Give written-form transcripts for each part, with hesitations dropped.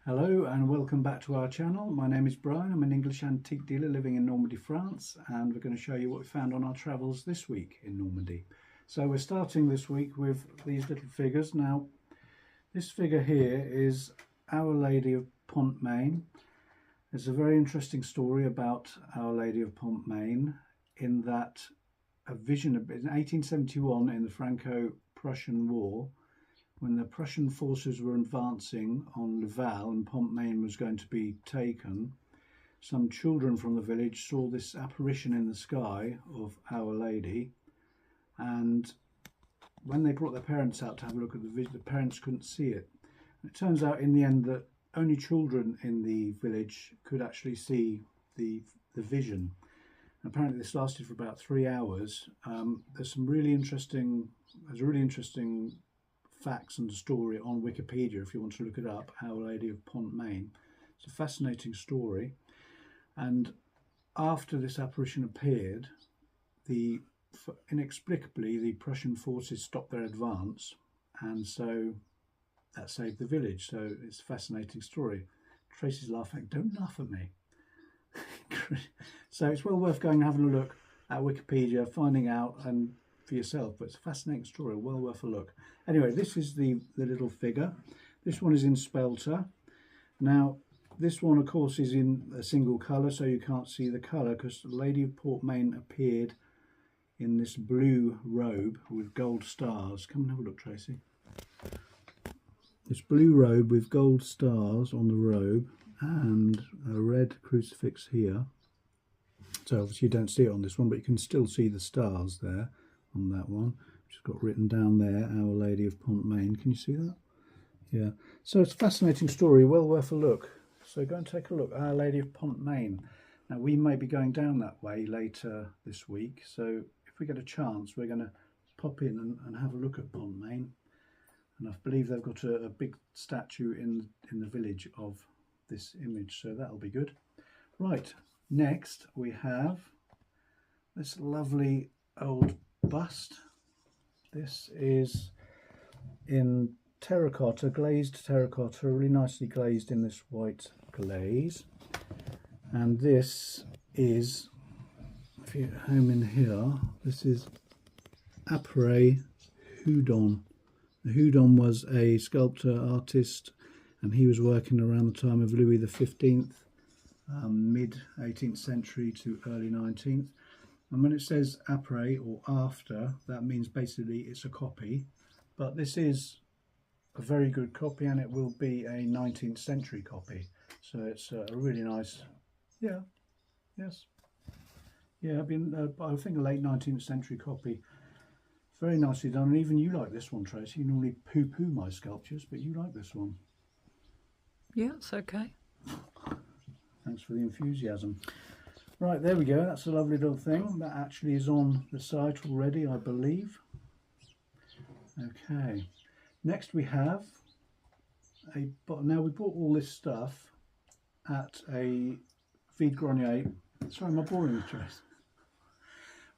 Hello and welcome back to our channel. My name is Brian. I'm an English antique dealer living in Normandy, France, and we're going to show you what we found on our travels this week in Normandy. So we're starting this week with these little figures. Now, this figure here is Our Lady of Pontmain. It's a very interesting story about Our Lady of Pontmain in that a vision in 1871 in the Franco-Prussian War, when the Prussian forces were advancing on Laval and Pontmain was going to be taken, some children from the village saw this apparition in the sky of Our Lady, and when they brought their parents out to have a look at the vision, the parents couldn't see it. And it turns out in the end that only children in the village could actually see the vision. And apparently this lasted for about 3 hours. There's a really interesting facts and story on Wikipedia if you want to look it up, Our Lady of Pontmain. It's a fascinating story, and after this apparition appeared, inexplicably the Prussian forces stopped their advance, and so that saved the village. So it's a fascinating story. Tracy's laughing. Don't laugh at me. So it's well worth going and having a look at Wikipedia, finding out and for yourself, but it's a fascinating story, well worth a look. Anyway, this is the little figure. This one is in spelter. Now, this one, of course, is in a single colour, so you can't see the colour because the Lady of Pontmain appeared in this blue robe with gold stars. Come and have a look, Tracy. This blue robe with gold stars on the robe and a red crucifix here. So obviously you don't see it on this one, but you can still see the stars there on that one, which has got written down there, Our Lady of Pontmain. Can you see that? Yeah. So it's a fascinating story, well worth a look. So go and take a look, Our Lady of Pontmain. Now we may be going down that way later this week, so if we get a chance, we're going to pop in and have a look at Pontmain. And I believe they've got a big statue in the village of this image, so that'll be good. Right, next we have this lovely old bust. This is in terracotta, glazed terracotta, really nicely glazed in this white glaze. And this is, if you home in here, this is Après Houdon. The Houdon was a sculptor, artist, and he was working around the time of Louis XV, mid 18th century to early 19th. And when it says après or after, that means basically it's a copy, but this is a very good copy and it will be a 19th century copy. So it's a really nice, I think a late 19th century copy. Very nicely done, and even you like this one, Tracy. You normally poo-poo my sculptures, but you like this one. Yeah, it's okay. Thanks for the enthusiasm. Right, there we go. That's a lovely little thing. That actually is on the site already, I believe. Okay. Next we have now we bought all this stuff at a vide grenier. Sorry, am I boring you, Trace?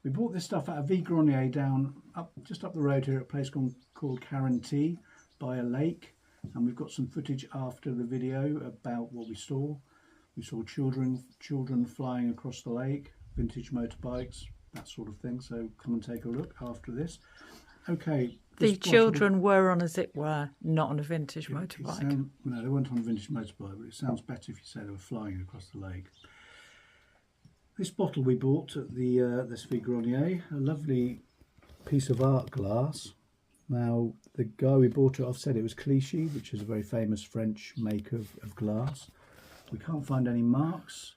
We bought this stuff at a vide grenier just up the road here at a place called Carantilly by a lake, and we've got some footage after the video about what we saw. We saw children flying across the lake, vintage motorbikes, that sort of thing. So come and take a look after this. Okay. The children were on, as it were, not on a vintage motorbike. No, they weren't on a vintage motorbike, but it sounds better if you say they were flying across the lake. This bottle we bought at this vide grenier, a lovely piece of art glass. Now, the guy we bought it off said it was Clichy, which is a very famous French maker of glass. We can't find any marks.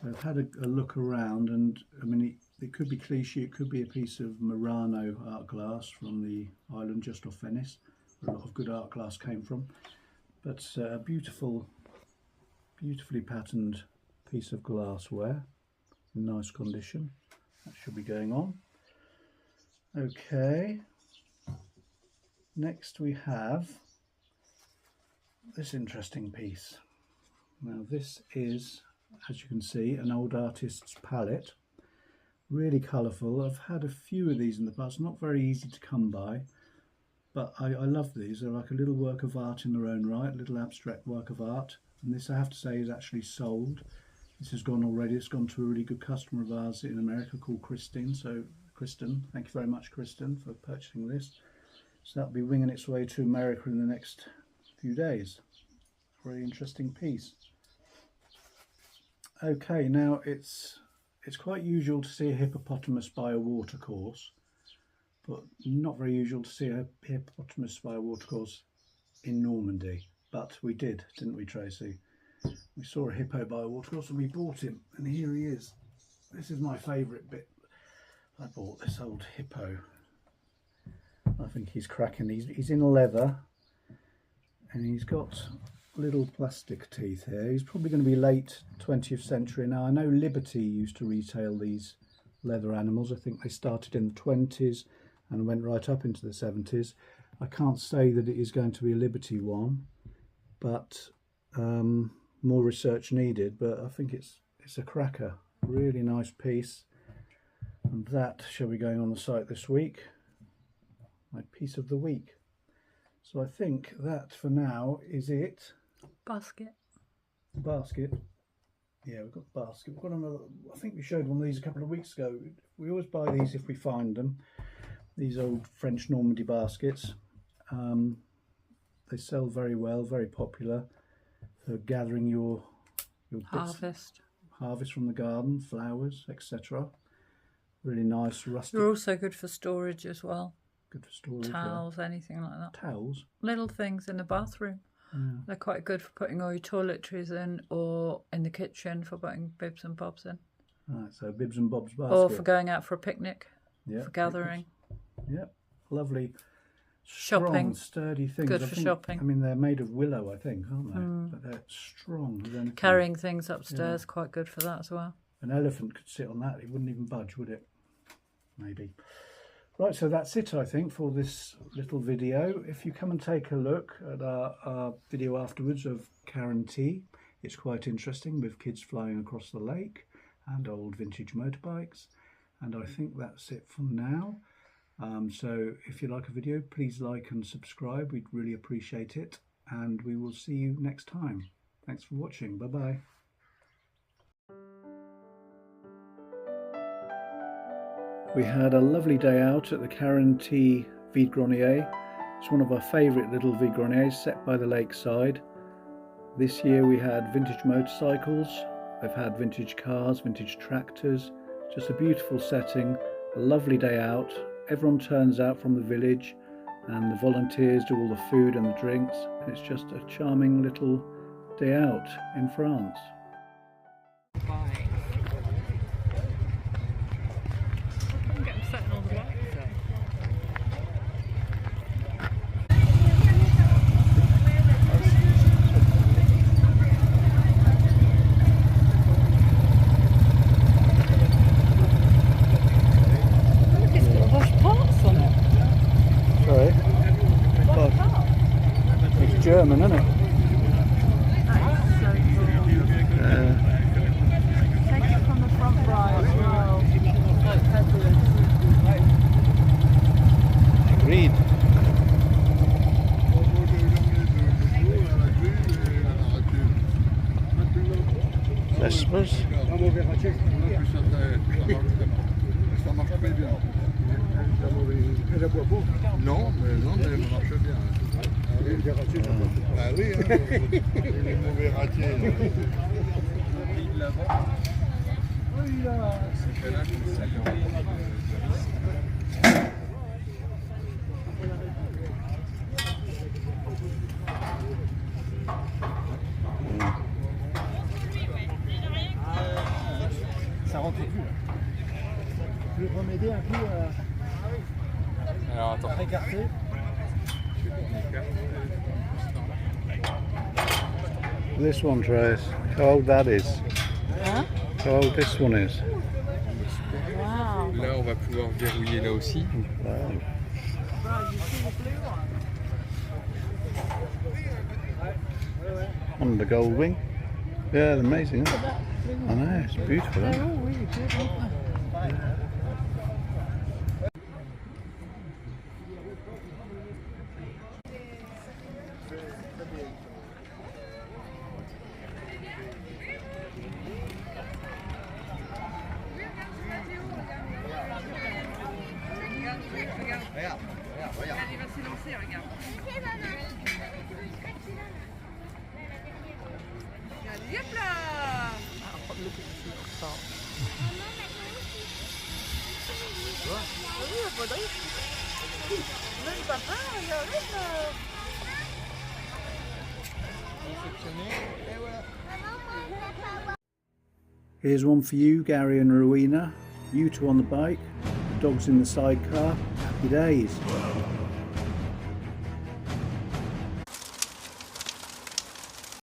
I've had a look around, and I mean, it could be Clichy, it could be a piece of Murano art glass from the island just off Venice, where a lot of good art glass came from. But a beautifully patterned piece of glassware in nice condition. That should be going on. Okay. Next we have this interesting piece. Now this is, as you can see, an old artist's palette. Really colourful. I've had a few of these in the past, not very easy to come by. but I love these. They're like a little work of art in their own right, a little abstract work of art. And this, I have to say, is actually sold. This has gone already. It's gone to a really good customer of ours in America called Kristen. So Kristen, thank you very much, Kristen, for purchasing this. So that'll be winging its way to America in the next few days. Very interesting piece. Okay, now it's quite usual to see a hippopotamus by a watercourse, but not very usual to see a hippopotamus by a watercourse in Normandy. But we did, didn't we, Tracy? We saw a hippo by a watercourse and we bought him, and here he is. This is my favourite bit. I bought this old hippo. I think he's cracking. He's in leather, and he's got little plastic teeth here. He's probably going to be late 20th century. Now, I know Liberty used to retail these leather animals. I think they started in the 20s and went right up into the 70s. I can't say that it is going to be a Liberty one, but more research needed. But I think it's a cracker. Really nice piece. And that shall be going on the site this week. My piece of the week. So I think that for now is it. Basket. Basket. Yeah, we've got the basket. We've got another. I think we showed one of these a couple of weeks ago. We always buy these if we find them. These old French Normandy baskets. They sell very well, very popular for gathering your bits, harvest from the garden, flowers, etc. Really nice rustic. They're also good for storage as well. Good for storage. Towels, anything like that. Towels? Little things in the bathroom. Yeah. They're quite good for putting all your toiletries in, or in the kitchen for putting bibs and bobs in. Right, so bibs and bobs basket. Or for going out for a picnic, for gathering. Yep, lovely. Shopping. Strong, sturdy things. Good for shopping. I mean, they're made of willow, I think, aren't they? But they're strong. Carrying things upstairs, quite good for that as well. An elephant could sit on that. It wouldn't even budge, would it? Maybe. Right, so that's it, I think, for this little video. If you come and take a look at our video afterwards of Carantilly, it's quite interesting with kids flying across the lake and old vintage motorbikes. And I think that's it for now. So if you like a video, please like and subscribe. We'd really appreciate it. And we will see you next time. Thanks for watching. Bye-bye. We had a lovely day out at the Carantilly vide grenier. It's one of our favourite little vide greniers set by the lakeside. This year we had vintage motorcycles, they've had vintage cars, vintage tractors. Just a beautiful setting, a lovely day out. Everyone turns out from the village and the volunteers do all the food and the drinks. It's just a charming little day out in France. Bye. It's German, isn't it? Take it from the front right as well. Like peddling. Read. Vespers. Non, mais elle marche bien. Ah oui, hein, les mauvais râtiers. Ça rentre plus là. Je vais remédier un peu Alors attends. à écarter. This one, Trace. How old that is? Huh? How old this one is? Wow. Là, on va pouvoir verrouiller là aussi. Wow. On the gold wing. Yeah, amazing, isn't it? I know, it's beautiful, isn't it? They're all really good, aren't they? Here's one for you, Gary and Rowena. You two on the bike, the dogs in the sidecar. Happy days.